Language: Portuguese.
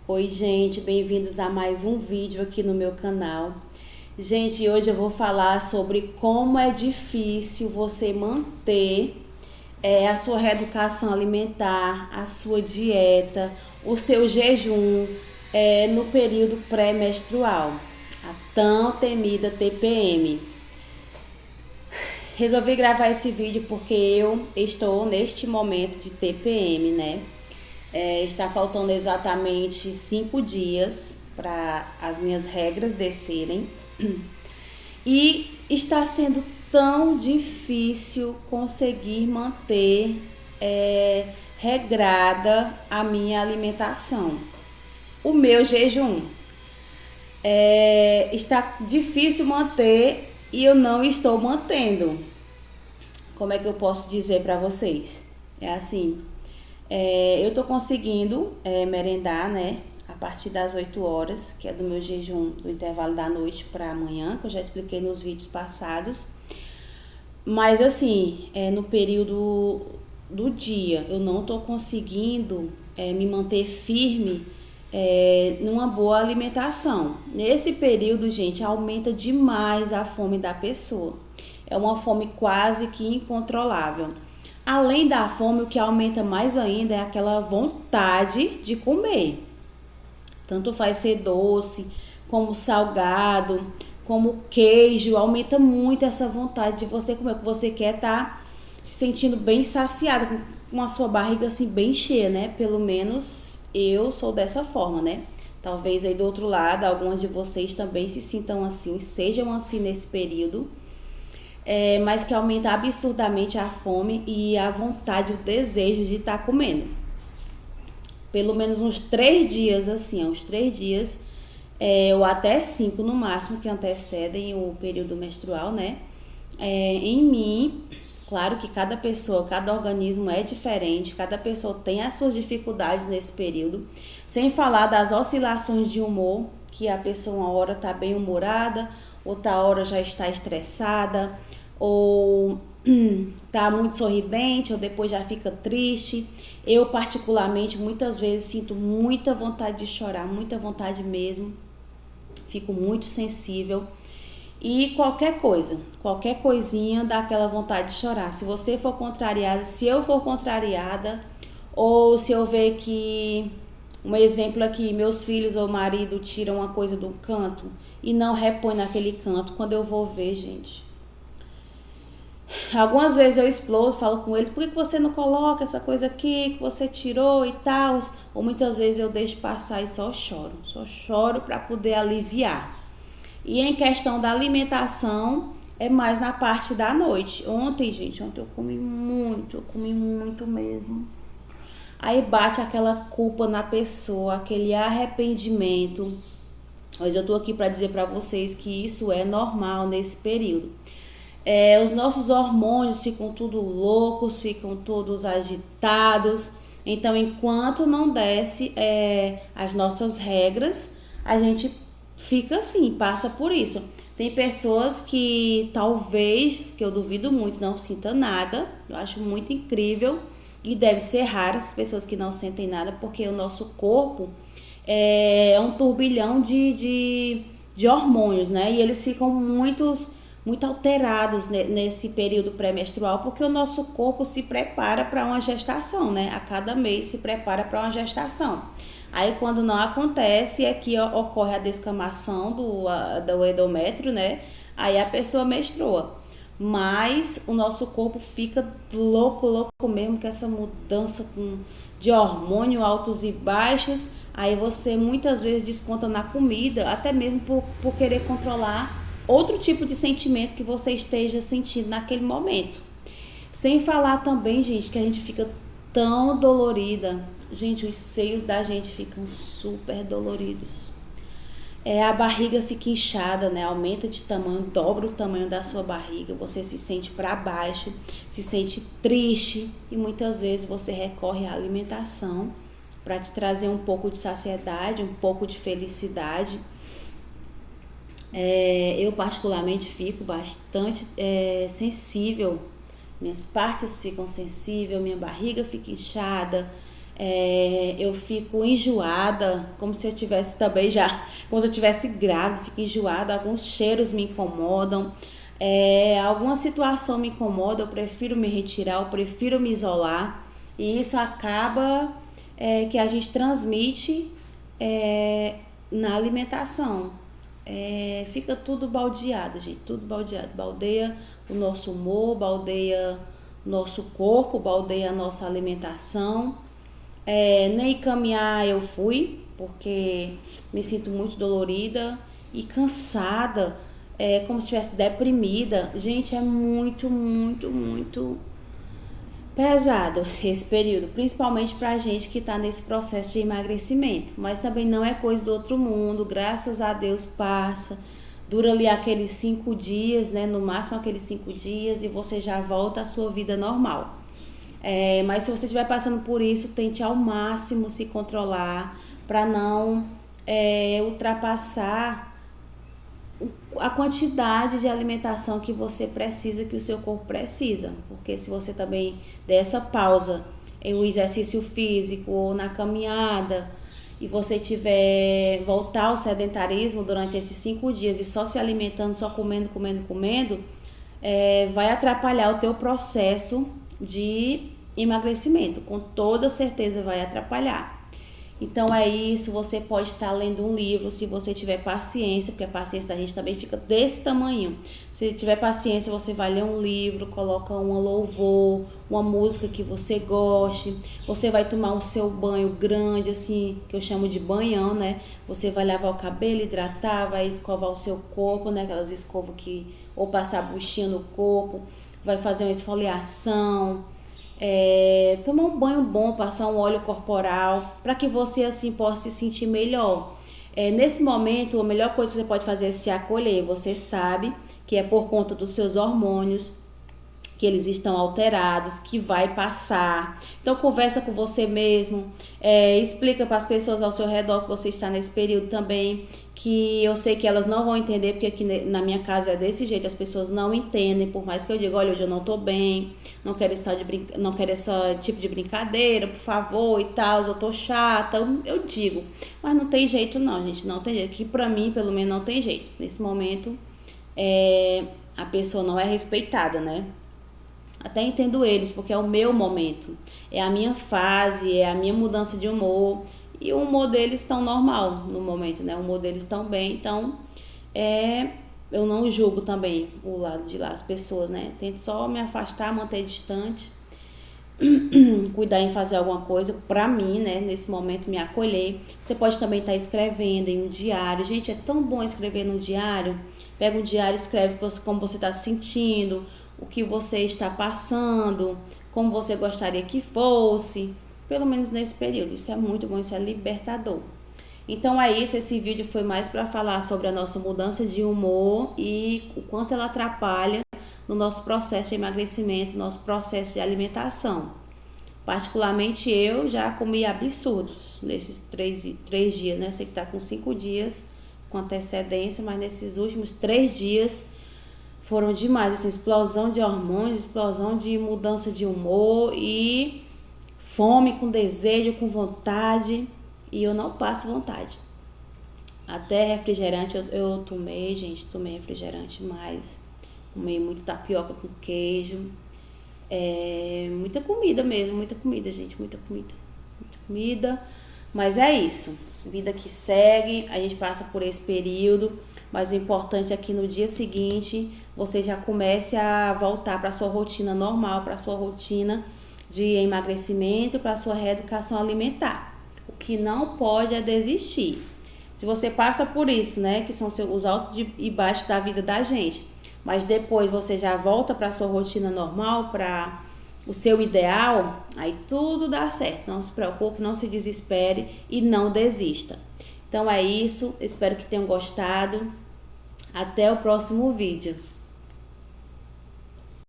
Oi, gente, bem-vindos a mais um vídeo aqui no meu canal. Gente, hoje eu vou falar sobre como é difícil você manter a sua reeducação alimentar, a sua dieta, o seu jejum no período pré-menstrual, a tão temida TPM. Resolvi gravar esse vídeo porque eu estou neste momento de TPM, né? Está faltando exatamente 5 dias para as minhas regras descerem e está sendo tão difícil conseguir manter regrada a minha alimentação, o meu jejum. Está difícil manter e eu não estou mantendo. Como é que eu posso dizer para vocês? É assim, eu tô conseguindo merendar, né, a partir das 8 horas, que é do meu jejum do intervalo da noite para amanhã, que eu já expliquei nos vídeos passados. Mas assim, no período do dia, eu não tô conseguindo me manter firme numa boa alimentação. Nesse período, gente, aumenta demais a fome da pessoa. É uma fome quase que incontrolável. Além da fome, o que aumenta mais ainda é aquela vontade de comer. Tanto faz ser doce, como salgado, como queijo. Aumenta muito essa vontade de você comer, porque você quer estar se sentindo bem saciado, com a sua barriga assim bem cheia, né? Pelo menos eu sou dessa forma, né? Talvez aí do outro lado, algumas de vocês também se sintam assim, sejam assim nesse período. Mas que aumenta absurdamente a fome e a vontade, o desejo de estar comendo. Pelo menos uns 3 dias, assim, uns 3 dias, ou até 5 no máximo, que antecedem o período menstrual, né? Em mim, claro que cada pessoa, cada organismo é diferente, cada pessoa tem as suas dificuldades nesse período, sem falar das oscilações de humor, que a pessoa uma hora está bem humorada, outra hora já está estressada, ou tá muito sorridente, ou depois já fica triste. Eu particularmente muitas vezes sinto muita vontade de chorar, muita vontade mesmo, fico muito sensível e qualquer coisinha dá aquela vontade de chorar. Se você for contrariada, se eu for contrariada, ou se eu ver que, um exemplo aqui, meus filhos ou marido tiram uma coisa do canto e não repõe naquele canto, quando eu vou ver, gente, algumas vezes eu explodo, falo com eles, por que você não coloca essa coisa aqui que você tirou e tal? Ou muitas vezes eu deixo passar e só choro para poder aliviar. E em questão da alimentação, é mais na parte da noite. Ontem eu comi muito mesmo. Aí bate aquela culpa na pessoa, aquele arrependimento. Mas eu tô aqui para dizer para vocês que isso é normal nesse período. Os nossos hormônios ficam tudo loucos, ficam todos agitados. Então, enquanto não desce as nossas regras, a gente fica assim, passa por isso. Tem pessoas que talvez, que eu duvido muito, não sinta nada. Eu acho muito incrível e deve ser raro as pessoas que não sentem nada, porque o nosso corpo é um turbilhão de hormônios, né? E eles ficam muito alterados nesse período pré-menstrual, porque o nosso corpo se prepara para uma gestação, né? A cada mês se prepara para uma gestação. Aí quando não acontece é que ocorre a descamação do endométrio, né? Aí a pessoa menstrua. Mas o nosso corpo fica louco mesmo com essa mudança de hormônio altos e baixos. Aí você muitas vezes desconta na comida, até mesmo por querer controlar outro tipo de sentimento que você esteja sentindo naquele momento. Sem falar também, gente, que a gente fica tão dolorida. Gente, os seios da gente ficam super doloridos. A barriga fica inchada, né? Aumenta de tamanho, dobra o tamanho da sua barriga. Você se sente para baixo, se sente triste e muitas vezes você recorre à alimentação para te trazer um pouco de saciedade, um pouco de felicidade. Eu particularmente fico bastante sensível, minhas partes ficam sensíveis, minha barriga fica inchada, Eu fico enjoada, como se eu tivesse também já, como se eu tivesse grávida, fico enjoada, alguns cheiros me incomodam, alguma situação me incomoda, eu prefiro me retirar, eu prefiro me isolar, e isso acaba que a gente transmite na alimentação. Fica tudo baldeado, gente, tudo baldeado, baldeia o nosso humor, baldeia o nosso corpo, baldeia a nossa alimentação. Nem caminhar eu fui, porque me sinto muito dolorida e cansada, como se estivesse deprimida. Gente, é muito, muito, muito pesado esse período, principalmente pra gente que tá nesse processo de emagrecimento, mas também não é coisa do outro mundo, graças a Deus passa, dura ali aqueles 5 dias, né, no máximo aqueles 5 dias e você já volta à sua vida normal. Mas se você estiver passando por isso, tente ao máximo se controlar para não ultrapassar a quantidade de alimentação que você precisa, que o seu corpo precisa. Porque se você também der essa pausa em um exercício físico ou na caminhada e você tiver voltar ao sedentarismo durante esses 5 dias e só se alimentando, só comendo, vai atrapalhar o teu processo de emagrecimento. Com toda certeza vai atrapalhar. Então é isso, você pode estar lendo um livro, se você tiver paciência, porque a paciência da gente também fica desse tamanho. Se tiver paciência, você vai ler um livro, coloca um louvor, uma música que você goste. Você vai tomar o seu banho grande, assim, que eu chamo de banhão, né? Você vai lavar o cabelo, hidratar, vai escovar o seu corpo, né? Aquelas escovas ou passar buchinha no corpo, vai fazer uma esfoliação. Tomar um banho bom, passar um óleo corporal, para que você assim possa se sentir melhor. Nesse momento, a melhor coisa que você pode fazer é se acolher. Você sabe que é por conta dos seus hormônios, que eles estão alterados, que vai passar. Então conversa com você mesmo, explica para as pessoas ao seu redor que você está nesse período também, que eu sei que elas não vão entender, porque aqui na minha casa é desse jeito, as pessoas não entendem, por mais que eu diga, olha, hoje eu não tô bem, não quero não quero esse tipo de brincadeira, por favor, e tal, eu tô chata, eu digo, mas não tem jeito não, gente, não tem jeito, que pra mim, pelo menos, não tem jeito. Nesse momento, a pessoa não é respeitada, né? Até entendo eles, porque é o meu momento, é a minha fase, é a minha mudança de humor, e o humor deles estão normal no momento, né? O humor deles estão bem, então eu não julgo também o lado de lá, as pessoas, né? Tento só me afastar, manter distante, cuidar em fazer alguma coisa pra mim, né? Nesse momento, me acolher. Você pode também estar escrevendo em um diário. Gente, é tão bom escrever no diário. Pega o diário e escreve como você está se sentindo, o que você está passando, como você gostaria que fosse, pelo menos nesse período. Isso é muito bom, isso é libertador. Então é isso, esse vídeo foi mais para falar sobre a nossa mudança de humor e o quanto ela atrapalha no nosso processo de emagrecimento, no nosso processo de alimentação. Particularmente eu já comi absurdos nesses 3 dias, né? Eu sei que tá com 5 dias com antecedência, mas nesses últimos 3 dias foram demais, assim, explosão de hormônios, explosão de mudança de humor e fome, com desejo, com vontade, e eu não passo vontade. Até refrigerante eu tomei, gente, tomei refrigerante, mas tomei muito tapioca com queijo, muita comida mesmo, muita comida, gente, muita comida, mas é isso, vida que segue, a gente passa por esse período, mas o importante é que no dia seguinte você já comece a voltar para a sua rotina normal, para a sua rotina de emagrecimento, para a sua reeducação alimentar. O que não pode é desistir. Se você passa por isso, né, que são os altos e baixos da vida da gente, mas depois você já volta para a sua rotina normal, para o seu ideal, aí tudo dá certo. Não se preocupe, não se desespere e não desista. Então é isso, espero que tenham gostado. Até o próximo vídeo.